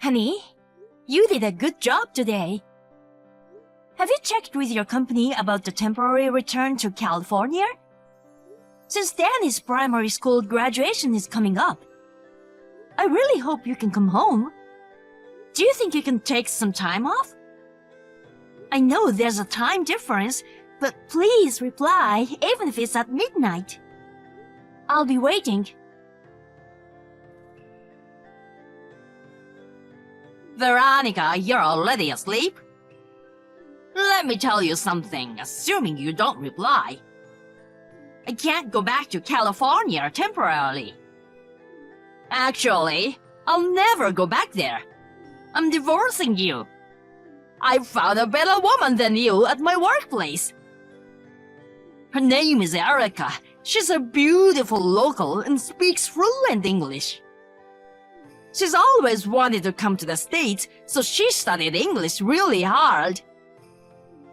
Honey, you did a good job today. Have you checked with your company about the temporary return to California? Since Danny's primary school graduation is coming up, I really hope you can come home. Do you think you can take some time off? I know there's a time difference, but please reply even if it's at midnight. I'll be waiting. Veronica, you're already asleep? Let me tell you something, assuming you don't reply. I can't go back to California temporarily. Actually, I'll never go back there. I'm divorcing you. I found a better woman than you at my workplace. Her name is Erica. She's a beautiful local and speaks fluent English. She's always wanted to come to the States, so she studied English really hard.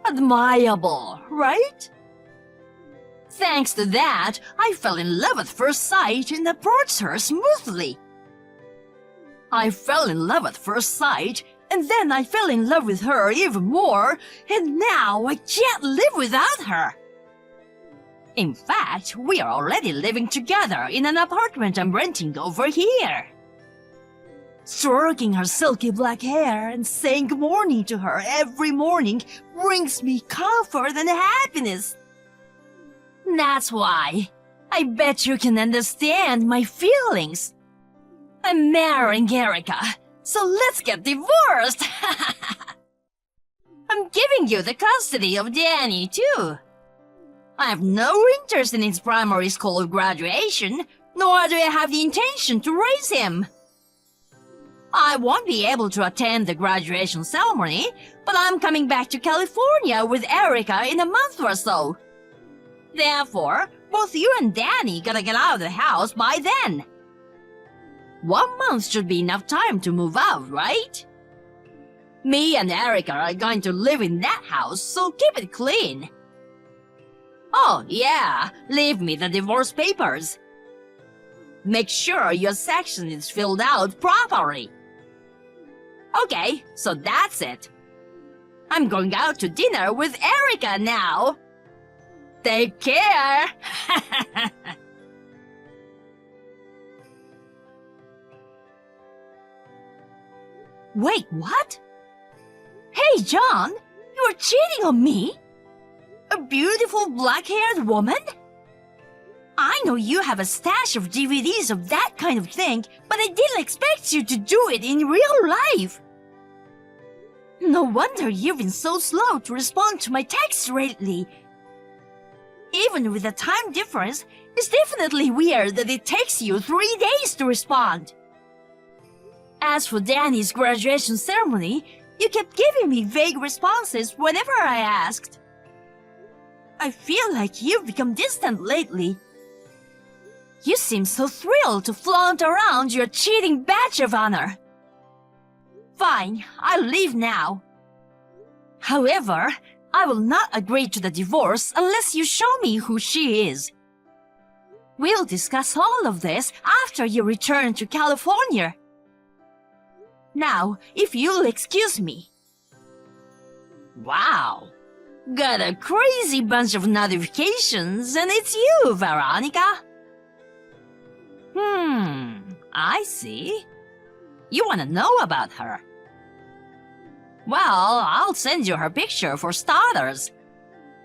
Admirable, right? Thanks to that, I fell in love at first sight and approached her smoothly. I fell in love at first sight, and then I fell in love with her even more, and now I can't live without her. In fact, we are already living together in an apartment I'm renting over here. Stroking her silky black hair and saying good morning to her every morning brings me comfort and happiness. That's why I bet you can understand my feelings. I'm marrying Erica, so let's get divorced. I'm giving you the custody of Danny, too. I have no interest in his primary school graduation, nor do I have the intention to raise him. I won't be able to attend the graduation ceremony, but I'm coming back to California with Erica in a month or so. Therefore, both you and Danny gotta get out of the house by then. 1 month should be enough time to move out, right? Me and Erica are going to live in that house, so keep it clean. Oh, yeah, leave me the divorce papers. Make sure your section is filled out properly. Okay, so that's it. I'm going out to dinner with Erica now. Take care! Wait, what? Hey, John, you were cheating on me? A beautiful black-haired woman? I know you have a stash of DVDs of that kind of thing, but I didn't expect you to do it in real life. No wonder you've been so slow to respond to my texts lately. Even with the time difference, it's definitely weird that it takes you 3 days to respond. As for Danny's graduation ceremony, you kept giving me vague responses whenever I asked. I feel like you've become distant lately. You seem so thrilled to flaunt around your cheating badge of honor. Fine, I'll leave now. However, I will not agree to the divorce unless you show me who she is. We'll discuss all of this after you return to California. Now, if you'll excuse me. Wow, got a crazy bunch of notifications, and it's you, Veronica. I see. You want to know about her. Well, I'll send you her picture for starters.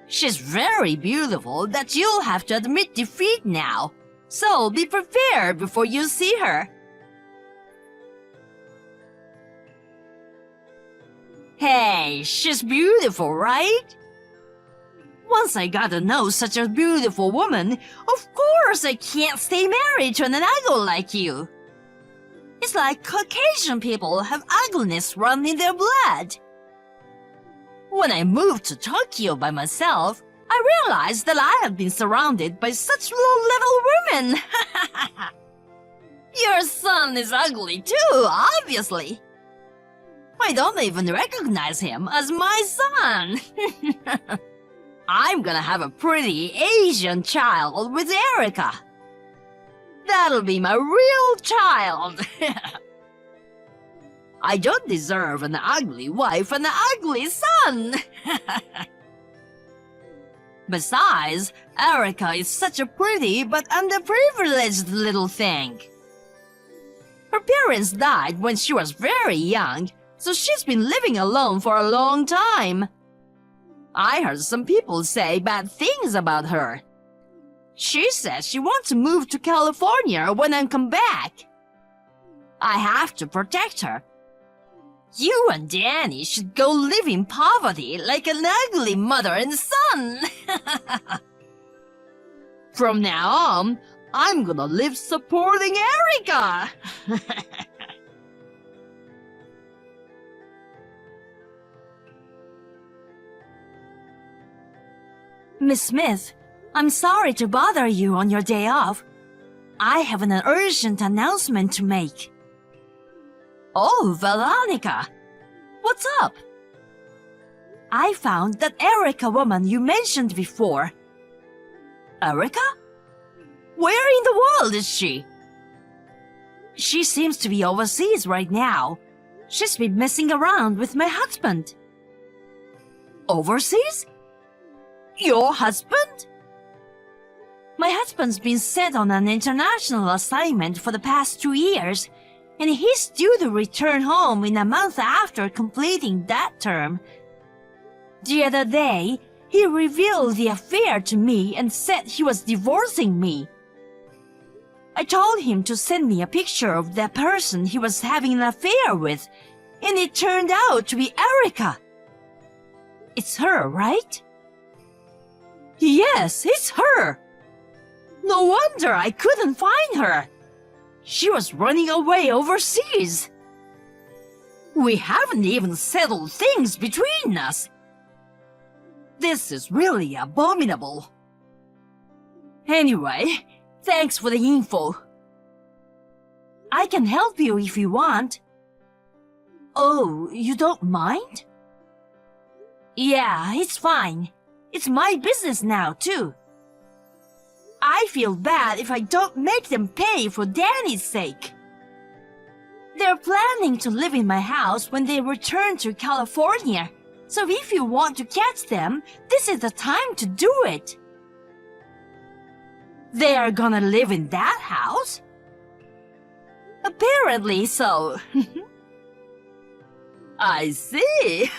She's very beautiful that you'll have to admit defeat now, so be prepared before you see her. Hey, she's beautiful, right? Once I got to know such a beautiful woman, of course I can't stay married to an ugly like you. It's like Caucasian people have ugliness run in their blood. When I moved to Tokyo by myself, I realized that I had been surrounded by such low-level women. Your son is ugly too, obviously. I don't even recognize him as my son. I'm gonna have a pretty Asian child with Erica. That'll be my real child. I don't deserve an ugly wife and an ugly son. Besides, Erica is such a pretty but underprivileged little thing. Her parents died when she was very young, so she's been living alone for a long time. I heard some people say bad things about her. She says she wants to move to California when I come back. I have to protect her. You and Danny should go live in poverty like an ugly mother and son. From now on, I'm gonna live supporting Erica. Miss Smith, I'm sorry to bother you on your day off. I have an urgent announcement to make. Oh, Veronica, what's up? I found that Erica woman you mentioned before. Erica? Where in the world is she? She seems to be overseas right now. She's been messing around with my husband. Overseas? Your husband? My husband's been sent on an international assignment for the past 2 years, and he's due to return home in a month after completing that term. The other day, he revealed the affair to me and said he was divorcing me. I told him to send me a picture of the person he was having an affair with, and it turned out to be Erica. It's her, right? Yes, it's her. No wonder I couldn't find her. She was running away overseas. We haven't even settled things between us. This is really abominable. Anyway, thanks for the info. I can help you if you want. Oh, you don't mind? Yeah, it's fine. It's my business now, too. I feel bad if I don't make them pay for Danny's sake. They're planning to live in my house when they return to California, so if you want to catch them, this is the time to do it. They are gonna live in that house? Apparently so. I see.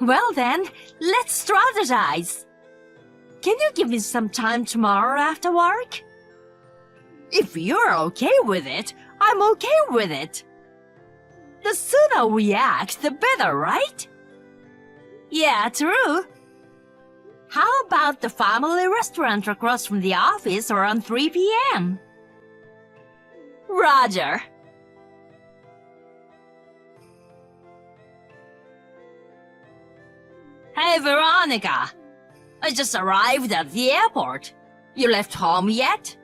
Well then, let's strategize. Can you give me some time tomorrow after work? If you're okay with it, I'm okay with it. The sooner we act, the better, right? Yeah, true. How about the family restaurant across from the office around 3 p.m.? Roger. Hey, Veronica. I just arrived at the airport. You left home yet?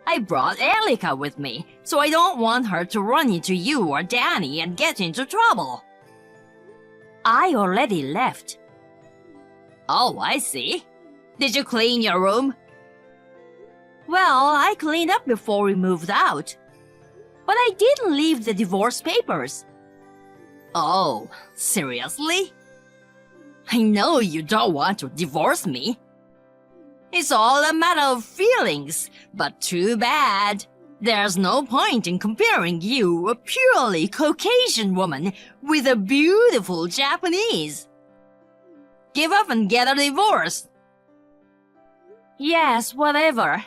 I brought Erica with me, so I don't want her to run into you or Danny and get into trouble. I already left. Oh, I see. Did you clean your room? Well, I cleaned up before we moved out. But I didn't leave the divorce papers. Oh, seriously? I know you don't want to divorce me. It's all a matter of feelings, but too bad. There's no point in comparing you, a purely Caucasian woman, with a beautiful Japanese. Give up and get a divorce. Yes, whatever.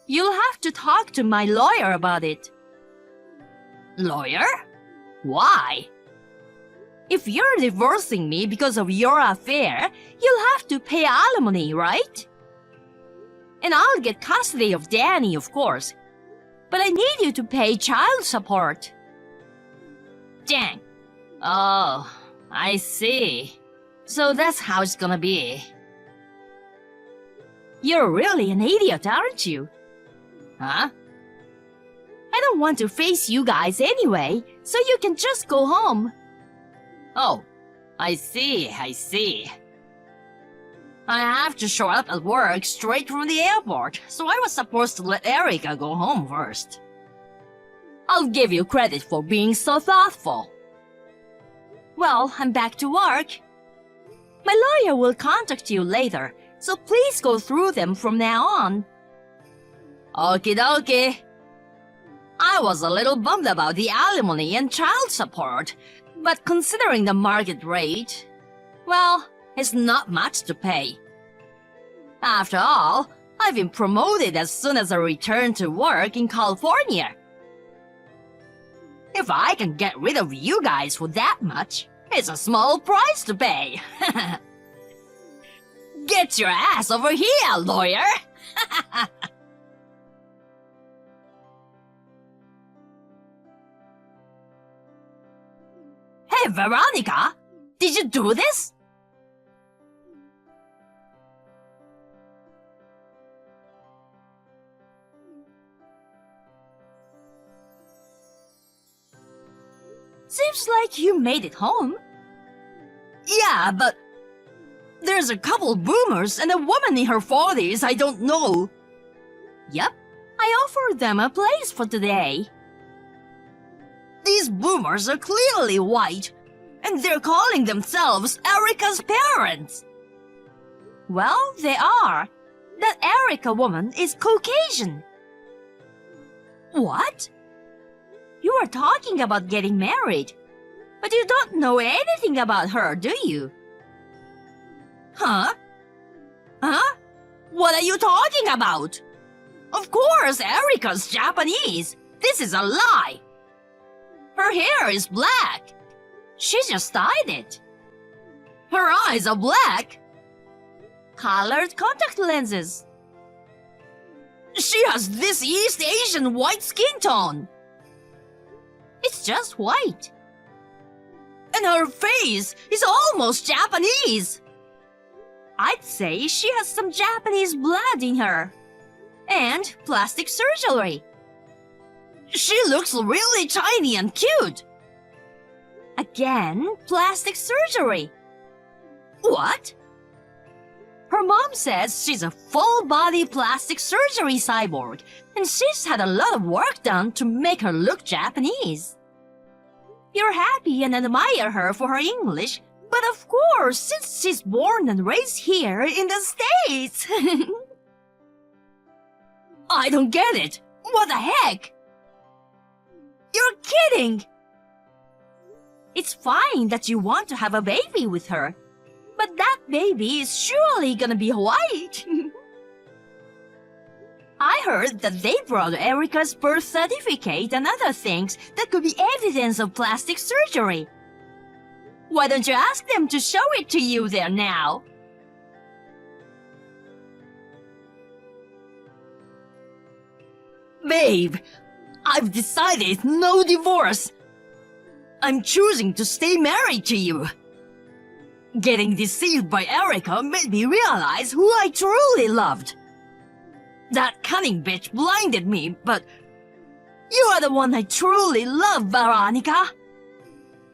You'll have to talk to my lawyer about it. Lawyer? Why? If you're divorcing me because of your affair, you'll have to pay alimony, right? And I'll get custody of Danny, of course. But I need you to pay child support. Dang. Oh, I see. So that's how it's gonna be. You're really an idiot, aren't you? Huh? I don't want to face you guys anyway, so you can just go home. Oh, I see. I have to show up at work straight from the airport, so I was supposed to let Erica go home first. I'll give you credit for being so thoughtful. Well, I'm back to work. My lawyer will contact you later, so please go through them from now on. Okie dokie. I was a little bummed about the alimony and child support, but considering the market rate, well, it's not much to pay. After all, I've been promoted as soon as I returned to work in California. If I can get rid of you guys for that much, it's a small price to pay. Get your ass over here, lawyer! Hey, Veronica! Did you do this? Seems like you made it home. Yeah, but there's a couple boomers and a woman in her 40s I don't know. Yep, I offered them a place for today. These boomers are clearly white, and they're calling themselves Erica's parents. Well, they are. That Erica woman is Caucasian. What? You were talking about getting married, but you don't know anything about her, do you? Huh? Huh? What are you talking about? Of course, Erica's Japanese. This is a lie. Her hair is black. She just dyed it. Her eyes are black. Colored contact lenses. She has this East Asian white skin tone. It's just white. And her face is almost Japanese. I'd say she has some Japanese blood in her. And plastic surgery. She looks really tiny and cute. Again, plastic surgery. What? Her mom says she's a full-body plastic surgery cyborg, and she's had a lot of work done to make her look Japanese. You're happy and admire her for her English, but of course, since she's born and raised here in the States. I don't get it. What the heck? You're kidding! It's fine that you want to have a baby with her, but that baby is surely gonna be white. I heard that they brought Erica's birth certificate and other things that could be evidence of plastic surgery. Why don't you ask them to show it to you there now? Babe, I've decided no divorce. I'm choosing to stay married to you. Getting deceived by Erica made me realize who I truly loved. That cunning bitch blinded me, but you are the one I truly love, Veronica.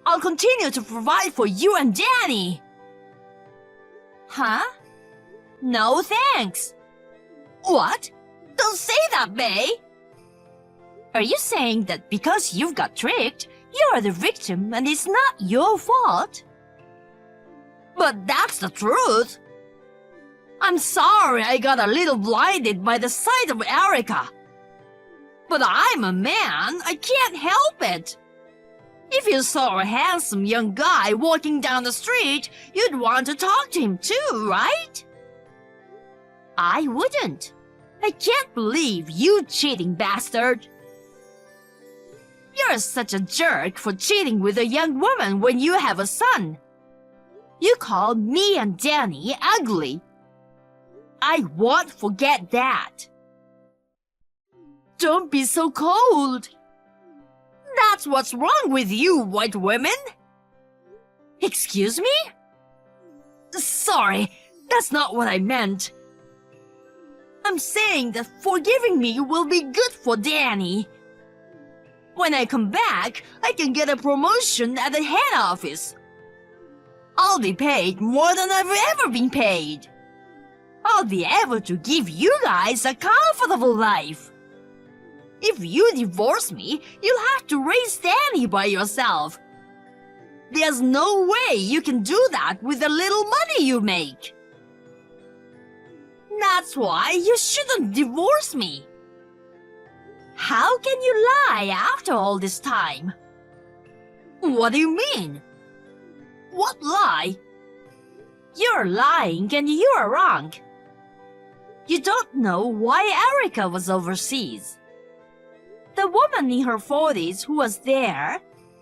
I'll continue to provide for you and Danny. Huh? No thanks. What? Don't say that, babe. Are you saying that because you've got tricked, you're the victim and it's not your fault? But that's the truth. I'm sorry I got a little blinded by the sight of Erica. But I'm a man, I can't help it. If you saw a handsome young guy walking down the street, you'd want to talk to him too, right? I wouldn't. I can't believe you cheating bastard. You're such a jerk for cheating with a young woman when you have a son. You call me and Danny ugly. I won't forget that. Don't be so cold. That's what's wrong with you, white women. Excuse me? Sorry, that's not what I meant. I'm saying that forgiving me will be good for Danny. When I come back, I can get a promotion at the head office. I'll be paid more than I've ever been paid. I'll be able to give you guys a comfortable life. If you divorce me, you'll have to raise Danny by yourself. There's no way you can do that with the little money you make. That's why you shouldn't divorce me. How can you lie after all this time? What do you mean? What lie? You're lying and you're wrong. You don't know why Erica was overseas. The woman in her 40s who was there,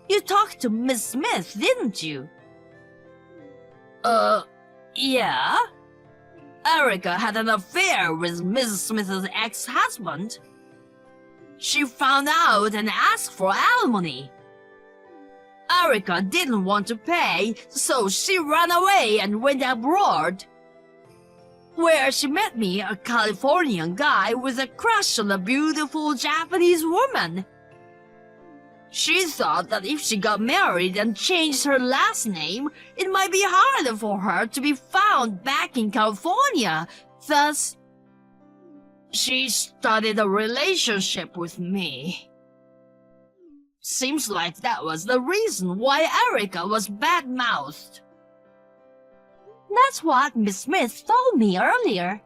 you talked to Miss Smith, didn't you? Yeah. Erica had an affair with Mrs. Smith's ex-husband. She found out and asked for alimony. Erica didn't want to pay, so she ran away and went abroad, where she met me, a Californian guy with a crush on a beautiful Japanese woman. She thought that if she got married and changed her last name, it might be harder for her to be found back in California. Thus, she started a relationship with me. Seems like that was the reason why Erica was bad-mouthed. That's what Miss Smith told me earlier.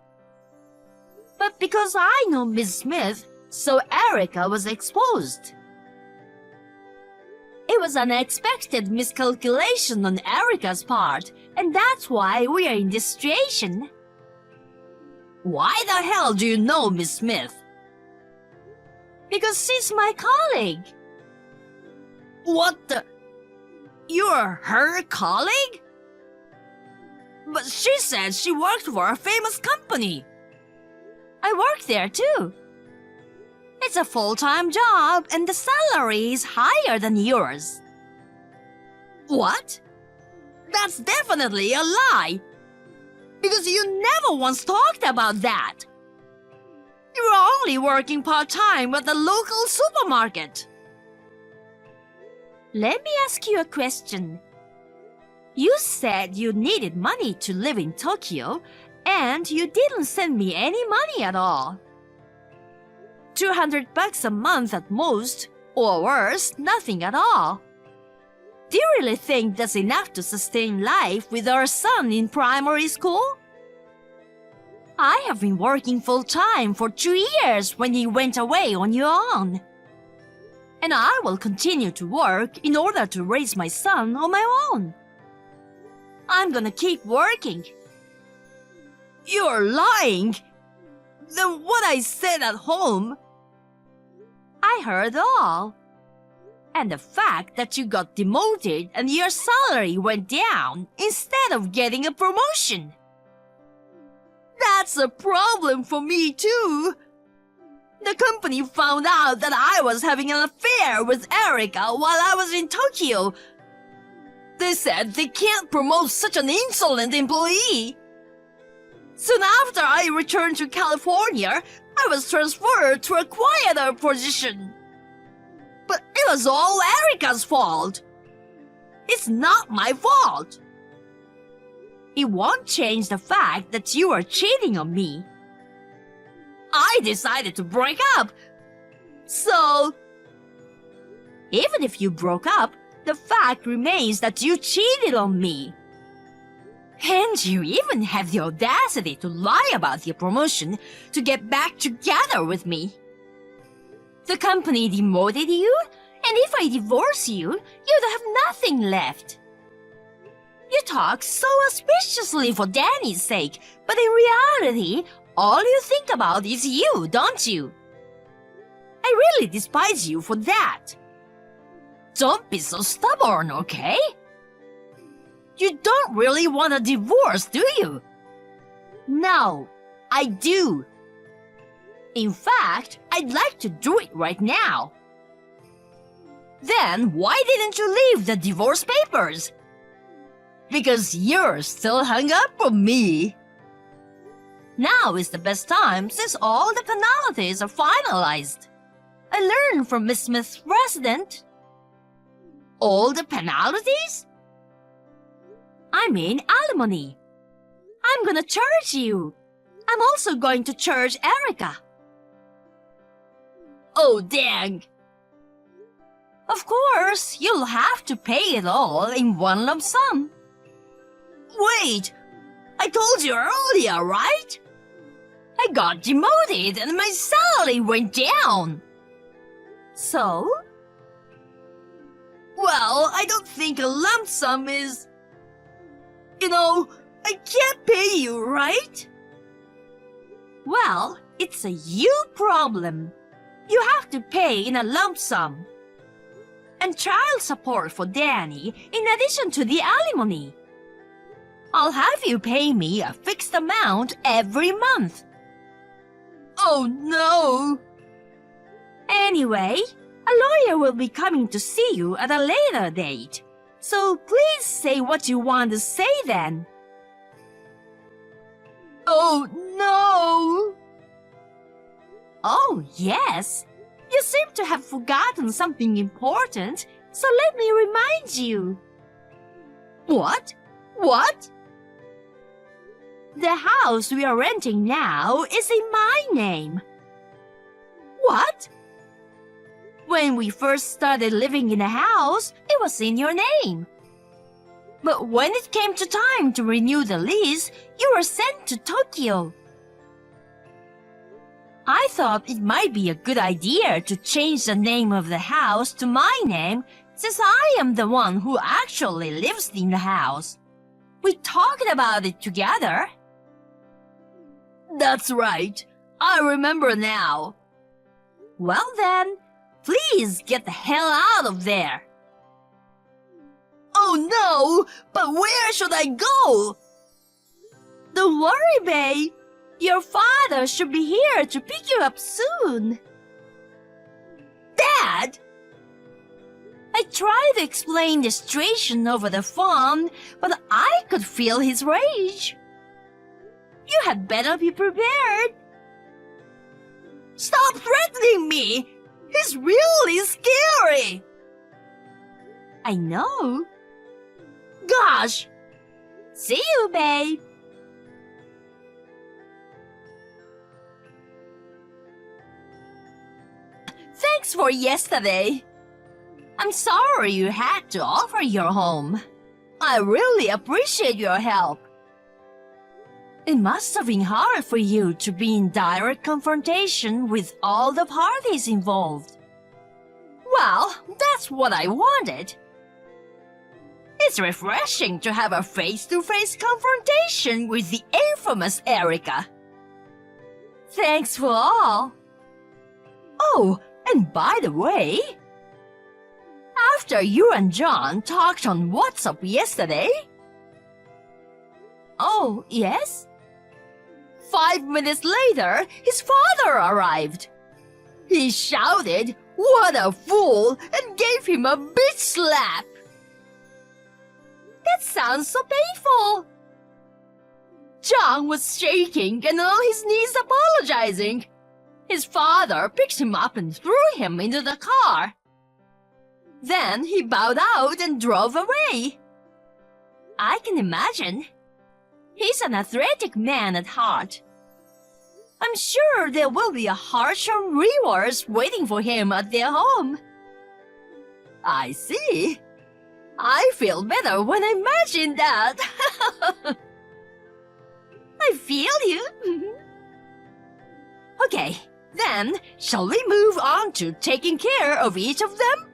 But because I know Miss Smith, so Erica was exposed. It was an unexpected miscalculation on Erica's part, and that's why we are in this situation. Why the hell do you know Miss Smith? Because she's my colleague. What the? You're her colleague? But she said she worked for a famous company. I work there too. It's a full-time job and the salary is higher than yours. What? That's definitely a lie. Because you never once talked about that. You were only working part-time at the local supermarket. Let me ask you a question. You said you needed money to live in Tokyo, and you didn't send me any money at all. $200 a month at most, or worse, nothing at all. Do you really think that's enough to sustain life with our son in primary school? I have been working full-time for 2 years when you went away on your own. And I will continue to work in order to raise my son on my own. I'm gonna keep working. You're lying. Then what I said at home? I heard all. And the fact that you got demoted and your salary went down instead of getting a promotion. That's a problem for me too. The company found out that I was having an affair with Erica while I was in Tokyo. They said they can't promote such an insolent employee. Soon after I returned to California, I was transferred to a quieter position. But it was all Erica's fault. It's not my fault. It won't change the fact that you are cheating on me. I decided to break up. So, even if you broke up, the fact remains that you cheated on me. And you even have the audacity to lie about your promotion to get back together with me. The company demoted you, and if I divorce you, you'd have nothing left. You talk so auspiciously for Danny's sake, but in reality, all you think about is you, don't you? I really despise you for that. Don't be so stubborn, okay? You don't really want a divorce, do you? No, I do. In fact, I'd like to do it right now. Then why didn't you leave the divorce papers? Because you're still hung up on me. Now is the best time since all the penalties are finalized. I learned from Miss Smith's president. All the penalties? I mean alimony. I'm gonna charge you. I'm also going to charge Erica. Oh, dang! Of course, you'll have to pay it all in one lump sum. Wait! I told you earlier, right? I got demoted and my salary went down. So? Well, I don't think a lump sum is... I can't pay you, right? Well, it's a you problem. You have to pay in a lump sum. And child support for Danny in addition to the alimony. I'll have you pay me a fixed amount every month. Oh no! Anyway, a lawyer will be coming to see you at a later date. So please say what you want to say then. Oh no! Oh, yes. You seem to have forgotten something important, so let me remind you. What? What? The house we are renting now is in my name. What? When we first started living in the house, it was in your name. But when it came to time to renew the lease, you were sent to Tokyo. I thought it might be a good idea to change the name of the house to my name, since I am the one who actually lives in the house. We talked about it together. That's right. I remember now. Well then, please get the hell out of there. Oh no! But where should I go? Don't worry, babe. Your father should be here to pick you up soon. Dad! I tried to explain the situation over the phone, but I could feel his rage. You had better be prepared. Stop threatening me! He's really scary! I know. Gosh! See you, babe. Thanks for yesterday. I'm sorry you had to offer your home. I really appreciate your help. It must have been hard for you to be in direct confrontation with all the parties involved. Well, that's what I wanted. It's refreshing to have a face-to-face confrontation with the infamous Erica. Thanks for all. Oh, and by the way, after you and John talked on WhatsApp yesterday... Oh, yes? 5 minutes later, his father arrived. He shouted, "What a fool!" and gave him a bitch slap. That sounds so painful. John was shaking and on his knees apologizing. His father picked him up and threw him into the car. Then he bowed out and drove away. I can imagine. He's an athletic man at heart. I'm sure there will be a harsh rewards waiting for him at their home. I see. I feel better when I imagine that. I feel you. Okay, then shall we move on to taking care of each of them?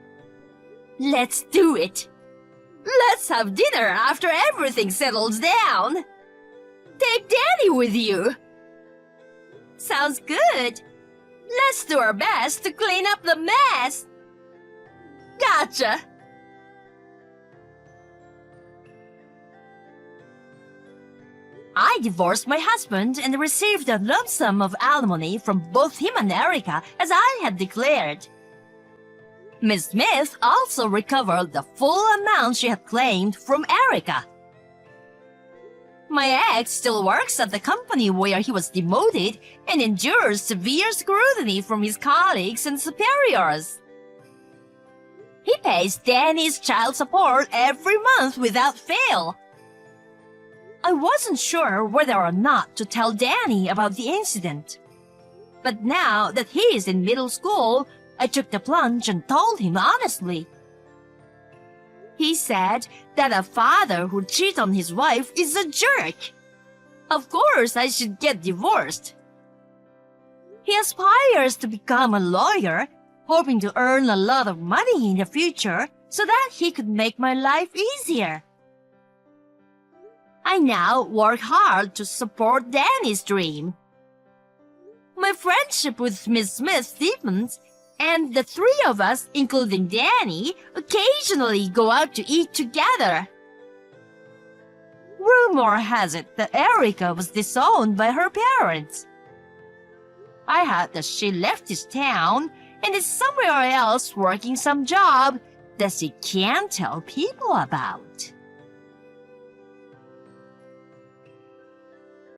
Let's do it. Let's have dinner after everything settles down. Take Danny with you. Sounds good. Let's do our best to clean up the mess. Gotcha. I divorced my husband and received a lump sum of alimony from both him and Erica, as I had declared. Miss Smith also recovered the full amount she had claimed from Erica. My ex still works at the company where he was demoted and endures severe scrutiny from his colleagues and superiors. He pays Danny's child support every month without fail. I wasn't sure whether or not to tell Danny about the incident. But now that he is in middle school, I took the plunge and told him honestly. He said that a father who cheats on his wife is a jerk. Of course, I should get divorced. He aspires to become a lawyer, hoping to earn a lot of money in the future so that he could make my life easier. I now work hard to support Danny's dream. My friendship with Miss Smith deepens, and the three of us, including Danny, occasionally go out to eat together. Rumor has it that Erica was disowned by her parents. I heard that she left this town and is somewhere else working some job that she can't tell people about.